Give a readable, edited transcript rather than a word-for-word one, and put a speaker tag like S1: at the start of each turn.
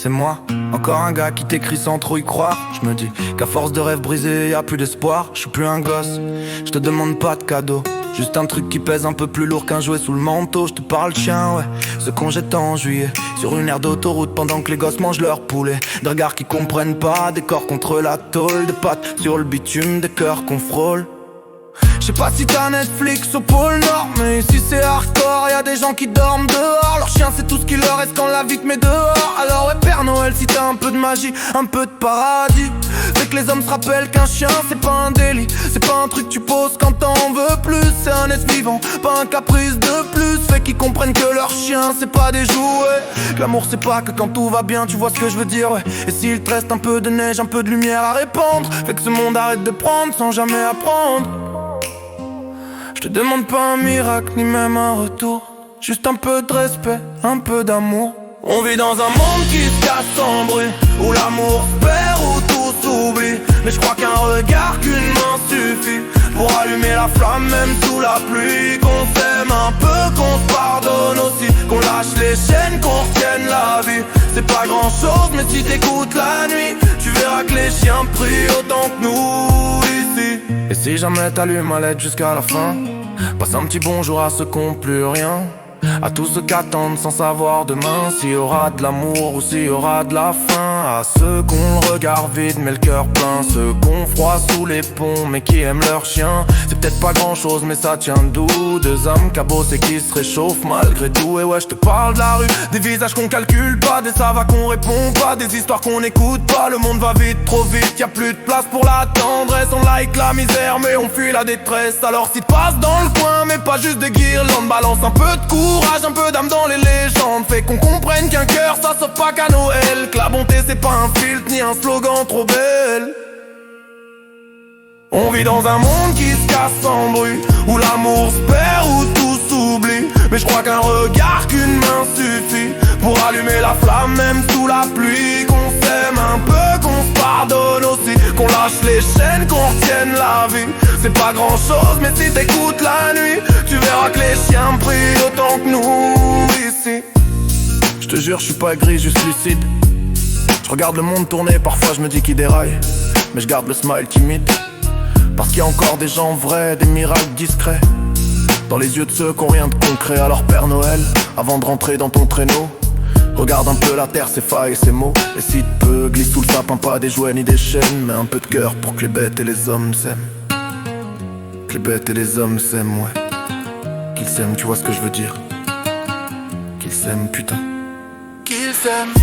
S1: c'est moi. Encore un gars qui t'écrit sans trop y croire. Je me dis qu'à force de rêves brisés, y a plus d'espoir. Je suis plus un gosse, je te demande pas de cadeau. Juste un truc qui pèse un peu plus lourd qu'un jouet sous le manteau. Je te parle chien, ouais, ce qu'on jette en juillet sur une aire d'autoroute pendant que les gosses mangent leur poulet. Des regards qui comprennent pas, des corps contre la tôle. Des pattes sur le bitume, des cœurs qu'on frôle. Je sais pas si t'as Netflix au pôle Nord, mais ici c'est hardcore, y'a des gens qui dorment dehors. Leur chien c'est tout ce qu'il leur reste quand la vie te met dehors. Alors ouais Père Noël, si t'as un peu de magie, un peu de paradis, fait que les hommes se rappellent qu'un chien c'est pas un délit. C'est pas un truc que tu poses quand t'en veux plus. C'est un être vivant, pas un caprice de plus. Fait qu'ils comprennent que leur chien c'est pas des jouets. Que l'amour c'est pas que quand tout va bien, tu vois ce que je veux dire, ouais. Et s'il te reste un peu de neige, un peu de lumière à répandre, fait que ce monde arrête de prendre sans jamais apprendre. Je te demande pas un miracle, ni même un retour. Juste un peu de respect, un peu d'amour. On vit dans un monde qui se casse sans bruit, où l'amour se perd, où tout s'oublie. Mais je crois qu'un regard, qu'une main suffit pour allumer la flamme même sous la pluie. Qu'on s'aime un peu, qu'on se pardonne aussi, qu'on lâche les chaînes, qu'on retienne la vie. C'est pas grand chose, mais si t'écoutes la nuit, tu verras que les chiens prient autant que nous ici. Et si jamais t'allumes ma lettre jusqu'à la fin, passe un petit bonjour à ceux qui n'ont plus rien, à tous ceux qui attendent sans savoir demain s'il y aura de l'amour ou s'il y aura de la faim. À ceux qui ont le regard vide mais le cœur plein, ceux qui ont froid sous les ponts mais qui aiment leur chien. C'est peut-être pas grand chose mais ça tient d'où? Deux âmes cabossées et qui se réchauffent malgré tout. Et ouais je te parle de la rue, des visages qu'on calcule pas, des ça va qu'on répond pas, des histoires qu'on écoute pas. Le monde va vite, trop vite, y'a plus de place pour la tendresse. On like la misère mais on fuit la détresse. Alors si tu passes dans le coin, mais pas juste des guirlandes, balance un peu de courage, un peu d'âme dans les légendes. Fait qu'on comprenne qu'un cœur ça sauve pas qu'à Noël, que la bonté c'est pas un filtre ni un slogan trop belle. On vit dans un monde qui se casse sans bruit, où l'amour se perd, où tout s'oublie. Mais je crois qu'un regard, qu'une main suffit pour allumer la flamme même sous la pluie. Qu'on s'aime un peu, qu'on se pardonne aussi, qu'on lâche les chaînes, qu'on retienne la vie. C'est pas grand chose mais si t'écoutes la nuit, tu verras que les chiens prient autant que nous ici. Je te jure je suis pas gris, juste lucide. Je regarde le monde tourner, parfois je me dis qu'il déraille, mais je garde le smile timide, parce qu'il y a encore des gens vrais, des miracles discrets dans les yeux de ceux qui ont rien de concret. Alors Père Noël, avant de rentrer dans ton traîneau, regarde un peu la terre, ses failles et ses mots. Et si tu peux, glisse sous le sapin, pas des jouets ni des chaînes, mais un peu de cœur pour que les bêtes et les hommes s'aiment. Que les bêtes et les hommes s'aiment, ouais. Qu'ils s'aiment, tu vois ce que je veux dire. Qu'ils s'aiment, putain. Qu'ils s'aiment.